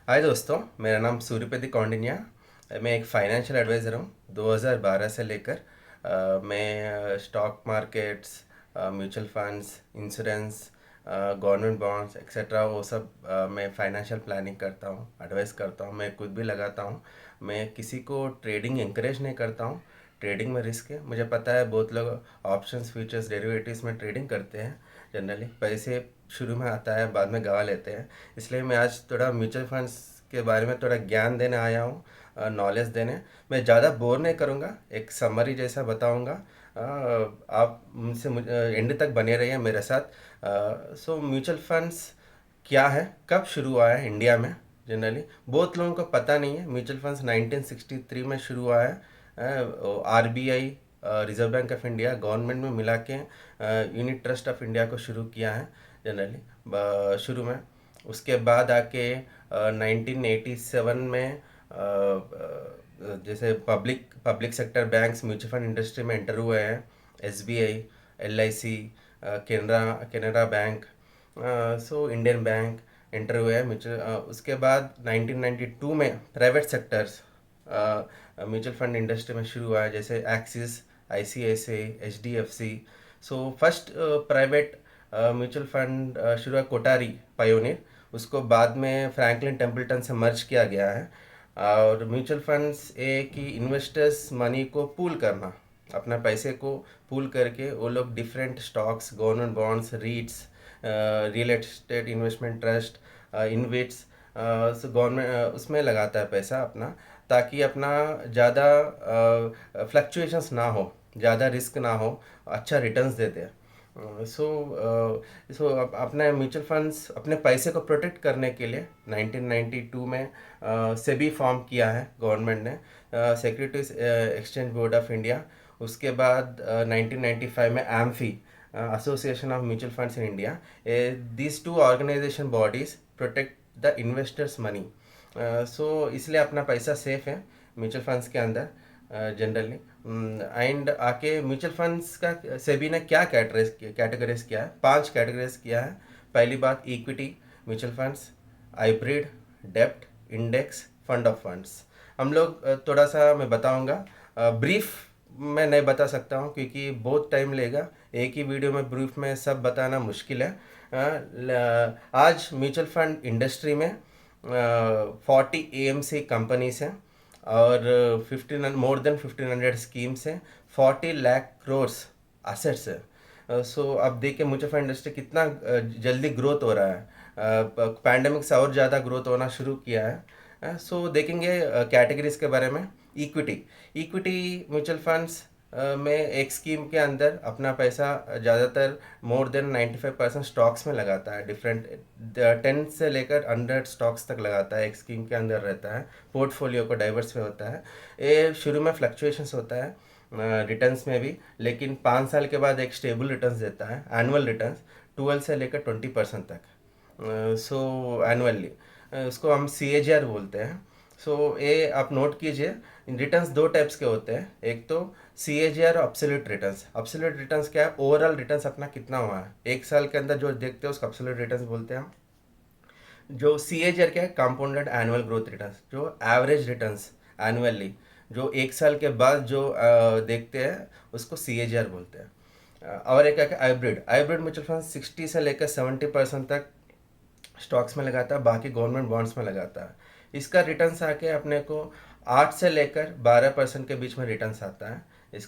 हाय दोस्तों, मेरा नाम सूर्यप्रदीप कौंडिन्या। मैं एक फाइनेंशियल एडवाइज़र हूँ 2012 से लेकर। मैं stock markets, mutual funds, insurance, government bonds etcetera वो सब मैं फाइनेंशियल प्लानिंग करता हूँ, एडवाइस करता हूँ। मैं खुद भी लगाता हूँ। मैं किसी को ट्रेडिंग इंकरेज नहीं करता हूँ। ट्रेडिंग में रिस्क है, मुझे पता है। बहुत लोग ऑप्शंस, फ्यूचर्स, डेरिवेटिव्स में ट्रेडिंग करते हैं। जनरली पैसे शुरू में आता है, बाद में गंवा लेते हैं। इसलिए मैं आज थोड़ा म्यूचुअल फंड्स के बारे में थोड़ा ज्ञान देने आया हूँ, नॉलेज देने। मैं ज़्यादा बोर नहीं करूँगा, एक समरी जैसा बताऊँगा। आप मुझसे एंड तक बने रहिए मेरे साथ। सो म्यूचुअल फंड्स क्या है, कब शुरू हुआ है इंडिया में? जनरली बहुत लोगों को पता नहीं है। म्यूचुअल फंड्स 1963 में शुरू हुआ है। RBI, reserve bank of India, government में मिला के यूनिट ट्रस्ट ऑफ इंडिया को शुरू किया है जनरली शुरू में। उसके बाद आके 1987 में जैसे public public sector banks mutual fund industry में एंटर हुए हैं। SBI, LIC, Canara Canara bank, so Indian bank enter हुए हैं म्यूचुअल। उसके बाद 1992 में private sectors mutual fund industry में शुरू हुआ है, जैसे axis, ICICI, HDFC. So first private mutual fund शुरू हुआ कोटारी पायोनियर। उसको बाद में फ्रैंकलिन टेम्पल्टन से मर्ज किया गया है। और म्यूचुअल फंड्स एक ही इन्वेस्टर्स मनी को पूल करना, अपना पैसे को पूल करके वो लोग different stocks, government bonds, रीट्स, real estate investment trust, InvITs, government उसमें लगाता है पैसा अपना, ताकि अपना ज़्यादा फ्लक्चुएशंस ना हो, ज़्यादा रिस्क ना हो, अच्छा रिटर्न्स देते हैं। सो अपने म्यूचुअल फंड्स अपने पैसे को प्रोटेक्ट करने के लिए 1992 में सेबी फॉर्म किया है गवर्नमेंट ने, securities exchange board of India. उसके बाद 1995 में AMFI, association of mutual funds in India. These two organisation bodies protect the investors money. So इसलिए अपना पैसा सेफ है म्यूचुअल फंड्स के अंदर जनरली। एंड आके म्यूचुअल फंड्स का सेबी ने क्या कैटेगरीज किया है, 5 कैटेगरीज किया है। पहली बात, इक्विटी म्यूचुअल फंड्स, हाइब्रिड, डेप्ट, इंडेक्स, फंड ऑफ फंड्स। हम लोग थोड़ा सा मैं बताऊंगा, ब्रीफ मैं नहीं बता सकता हूँ क्योंकि बहुत टाइम लेगा। एक ही वीडियो में ब्रीफ में सब बताना मुश्किल है। आज म्यूचुअल फंड इंडस्ट्री में 40 एएमसी कंपनीज हैं और 15 मोर देन 1500 स्कीम्स हैं, 40 लाख करोड़ असेट्स है। सो अब देखिए म्यूचुअल फंड इंडस्ट्री कितना जल्दी ग्रोथ हो रहा है। पैंडेमिक से और ज़्यादा ग्रोथ होना शुरू किया है। सो देखेंगे कैटेगरीज के बारे में। इक्विटी इक्विटी म्यूचुअल फंड्स में एक स्कीम के अंदर अपना पैसा ज़्यादातर मोर देन 95% स्टॉक्स में लगाता है। डिफरेंट 10 से लेकर 100 स्टॉक्स तक लगाता है, एक स्कीम के अंदर रहता है। पोर्टफोलियो को डाइवर्सिफाई होता है। ये शुरू में फ्लक्चुएशंस होता है रिटर्न्स में भी, लेकिन 5 साल के बाद एक स्टेबल रिटर्न्स देता है, एनुअल रिटर्न्स 12 से लेकर 20% तक। सो एनुअली उसको हम CAGR बोलते हैं। सो ये आप नोट कीजिए। रिटर्न्स दो टाइप्स के होते हैं, एक तो CAGR और एब्सोल्यूट रिटर्न्स। एब्सोल्यूट रिटर्न्स क्या है? ओवरऑल रिटर्न्स अपना कितना हुआ है एक साल के अंदर जो देखते हैं उसको एब्सोल्यूट रिटर्न्स बोलते हैं हम। जो CAGR क्या है? कंपाउंडेड एनुअल ग्रोथ रिटर्न्स, जो एवरेज रिटर्न्स एनुअली जो एक साल के बाद जो देखते हैं उसको CAGR बोलते हैं। और एक है हाइब्रिड। हाइब्रिड म्यूचुअल फंड 60 से लेकर 70% तक स्टॉक्स में लगाता है, बाकी गवर्नमेंट बॉन्ड्स में लगाता है। इसका रिटर्न्स आके अपने को 8 से लेकर 12% के बीच में रिटर्न्स आता है।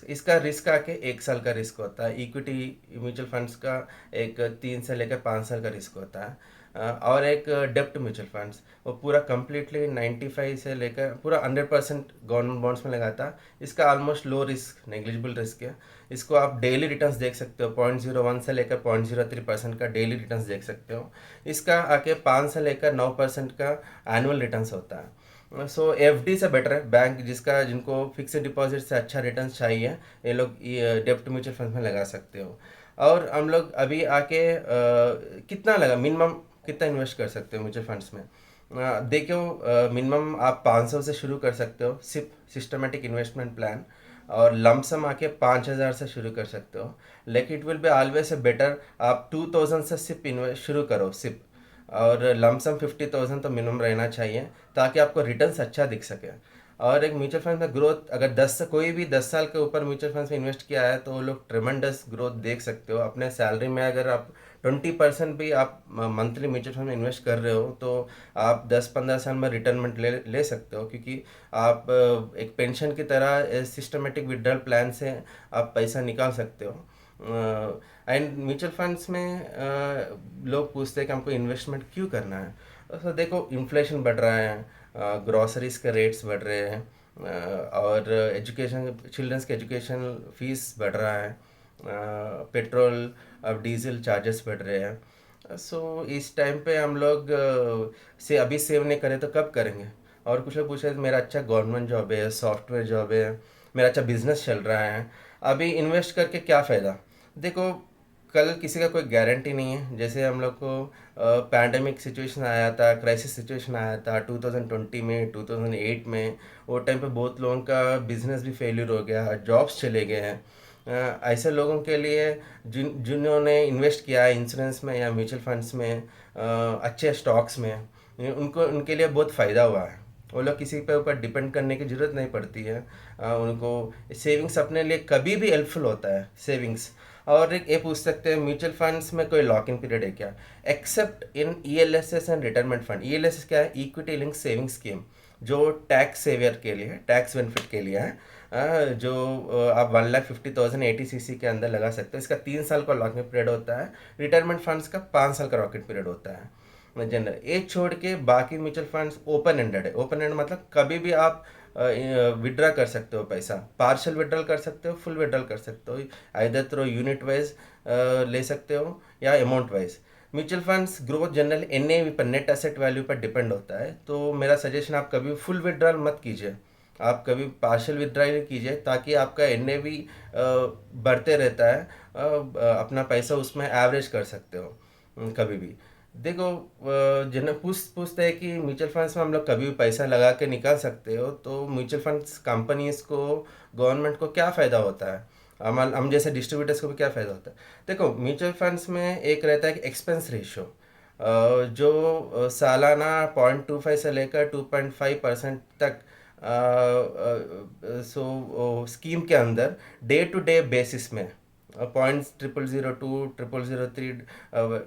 इसका रिस्क आके 1 साल का रिस्क होता है। इक्विटी म्यूचुअल फंड्स का एक 3 से लेकर 5 साल का रिस्क होता है। और एक डेप्ट म्यूचुअल फंड्स, वो पूरा कम्प्लीटली 95 से लेकर पूरा 100% गवर्नमेंट बॉन्ड्स में लगाता है। इसका almost low risk, negligible risk है। इसको आप डेली रिटर्न्स देख सकते हो, 0.01 से लेकर 0.03% का डेली रिटर्न्स देख सकते हो। इसका आके 5 से लेकर 9% का एनुअल रिटर्न्स होता है। सो FD से बेटर है। बैंक जिसका जिनको फिक्स्ड डिपॉजिट से अच्छा रिटर्न्स चाहिए, ये लोग डेप्ट म्यूचुअल फंड में लगा सकते हो। और हम लोग अभी आके कितना लगा मिनिमम, कितना इन्वेस्ट कर सकते हो म्यूचुअल फंड्स में? देखो मिनिमम आप 500 से शुरू कर सकते हो, सिप सिस्टमेटिक इन्वेस्टमेंट प्लान। और लमसम आके 5,000 से शुरू कर सकते हो। लेकिन it will be always a better आप 2000 से सिप इन्वेस्ट शुरू करो, सिप। और लमसम 50,000 तो मिनिमम रहना चाहिए ताकि आपको रिटर्न्स अच्छा दिख सके। और एक म्यूचुअल फंड में ग्रोथ अगर कोई भी 10 साल के ऊपर म्यूचुअल फंड्स में इन्वेस्ट किया है तो वो लोग ट्रिमेंडस ग्रोथ देख सकते हो अपने सैलरी में। अगर आप 20% भी आप मंथली म्यूचुअल फंड में इन्वेस्ट कर रहे हो तो आप 10-15 साल में रिटर्नमेंट ले सकते हो, क्योंकि आप एक पेंशन की तरह सिस्टमेटिक विड्रॉल प्लान से आप पैसा निकाल सकते हो। एंड म्यूचुअल फंड्स में लोग पूछते हैं कि हमको इन्वेस्टमेंट क्यों करना है। तो देखो, इन्फ्लेशन बढ़ रहा है, ग्रॉसरीज के रेट्स बढ़ रहे हैं, और एजुकेशन, चिल्ड्रंस के एजुकेशन फीस बढ़ रहा है, पेट्रोल अब डीजल चार्जेस बढ़ रहे हैं। सो इस टाइम पे हम लोग से अभी सेव नहीं करें तो कब करेंगे। और कुछ लोग पूछ रहे थे मेरा अच्छा गवर्नमेंट जॉब है, सॉफ्टवेयर जॉब है, मेरा अच्छा बिजनेस चल रहा है, अभी इन्वेस्ट करके क्या फ़ायदा। देखो, कल किसी का कोई गारंटी नहीं है। जैसे हम लोग को पैंडेमिक सिचुएशन आया था, क्राइसिस सिचुएशन आया था 2020 में, 2008 में। वो टाइम पे बहुत लोगों का बिजनेस भी फेल्यूर हो गया, जॉब्स चले गए हैं। ऐसे लोगों के लिए जिन्होंने इन्वेस्ट किया है इंश्योरेंस में या म्यूचुअल फंड्स में, अच्छे स्टॉक्स में, उनको उनके लिए बहुत फ़ायदा हुआ है। वो लोग किसी पे ऊपर डिपेंड करने की ज़रूरत नहीं पड़ती है। उनको सेविंग्स अपने लिए कभी भी हेल्पफुल होता है, सेविंग्स। और एक ये पूछ सकते हैं म्यूचुअल फंड्स में कोई लॉक इन पीरियड है क्या। Accept in ELSS and retirement fund. ELSS क्या है? इक्विटी लिंक सेविंग स्कीम, जो टैक्स सेवियर के लिए, टैक्स बेनिफिट के लिए है। जो आप 1,50,000 ATCC के अंदर लगा सकते हो। इसका 3 साल का लॉक इन पीरियड होता है। रिटायरमेंट फंड्स का 5 साल का लॉक इन पीरियड होता है जनरल। एक छोड़ के बाकी म्यूचुअल फंड्स ओपन एंडेड है। ओपन एंड मतलब कभी भी आप विड्रा कर सकते हो पैसा, पार्शियल विड्रॉल कर सकते हो, फुल विड्रॉल कर सकते हो, आइदर थ्रो यूनिट वाइज ले सकते हो या amount wise. Mutual funds growth general NAV पर, नेट एसेट वैल्यू पर डिपेंड होता है। तो मेरा सजेशन, आप कभी फुल विड्रॉल मत कीजिए, आप कभी पार्शियल विड्रॉल कीजिए ताकि आपका एनएवी बढ़ते रहता है। अपना पैसा उसमें एवरेज कर सकते हो कभी भी। देखो, जिन्हें पूछते हैं कि म्यूचुअल फंड्स में हम लोग कभी भी पैसा लगा के निकाल सकते हो, तो म्यूचुअल फंड्स कंपनीज को, गवर्नमेंट को क्या फ़ायदा होता है, हम जैसे डिस्ट्रीब्यूटर्स को भी क्या फ़ायदा होता है। देखो, म्यूचुअल फंड्स में एक रहता है कि एक्सपेंस रेशियो, जो सालाना 0.25 से लेकर 2.5% तक, स्कीम के अंदर डे टू डे बेसिस में पॉइंट्स 0002, 0003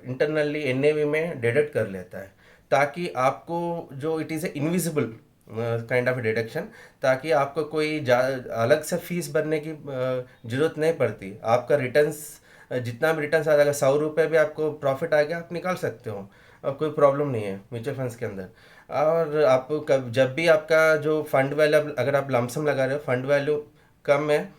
इंटरनली एनएवी में डिडक्ट कर लेता है, ताकि आपको जो it is a invisible kind of deduction, ताकि आपको कोई अलग से फीस भरने की ज़रूरत नहीं पड़ती। आपका रिटर्न्स, जितना भी रिटर्न्स आ जाएगा, 100 रुपये भी आपको प्रॉफिट आ गया, आप निकाल सकते हो। कोई प्रॉब्लम नहीं है म्यूचुअल फंड्स के अंदर। और आपको जब भी आपका जो फंड वैल्यू, अगर आप लमसम लगा रहे हो, फंड वैल्यू कम है,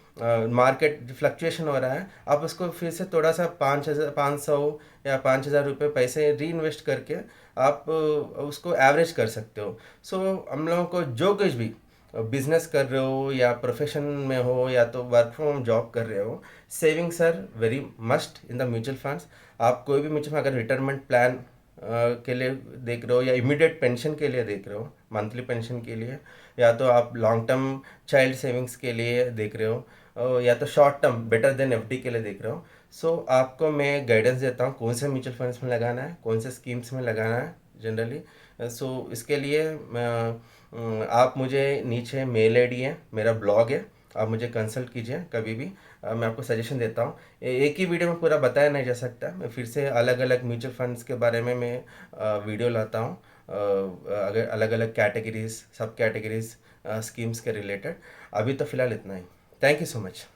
मार्केट फ्लक्चुएशन हो रहा है, आप उसको फिर से थोड़ा सा 5,500 या 5,000 रुपये पैसे री इन्वेस्ट करके आप उसको एवरेज कर सकते हो। सो हम लोगों को जो कुछ भी बिजनेस कर रहे हो या प्रोफेशन में हो या तो वर्क फ्रॉम होम जॉब कर रहे हो, savings are very must in the mutual funds. आप कोई भी म्यूचुअल फंड, अगर रिटायरमेंट प्लान के लिए देख रहे हो या इमीडिएट पेंशन के लिए देख रहे हो, मंथली पेंशन के लिए, या तो आप लॉन्ग टर्म चाइल्ड सेविंग्स के लिए देख रहे हो, या तो short term better than FD के लिए देख रहे हो, सो आपको मैं गाइडेंस देता हूँ कौन से म्यूचुअल फंड्स में लगाना है, कौन से स्कीम्स में लगाना है जनरली। सो इसके लिए आप मुझे, नीचे मेल आईडी है, मेरा ब्लॉग है, आप मुझे कंसल्ट कीजिए कभी भी। मैं आपको सजेशन देता हूँ। एक ही वीडियो में पूरा बताया नहीं जा सकता, मैं फिर से अलग अलग म्यूचुअल फंड्स के बारे में मैं वीडियो लाता हूँ, अगर अलग अलग कैटेगरीज, सब कैटेगरीज, स्कीम्स के रिलेटेड। अभी तो फ़िलहाल इतना ही। Thank you so much.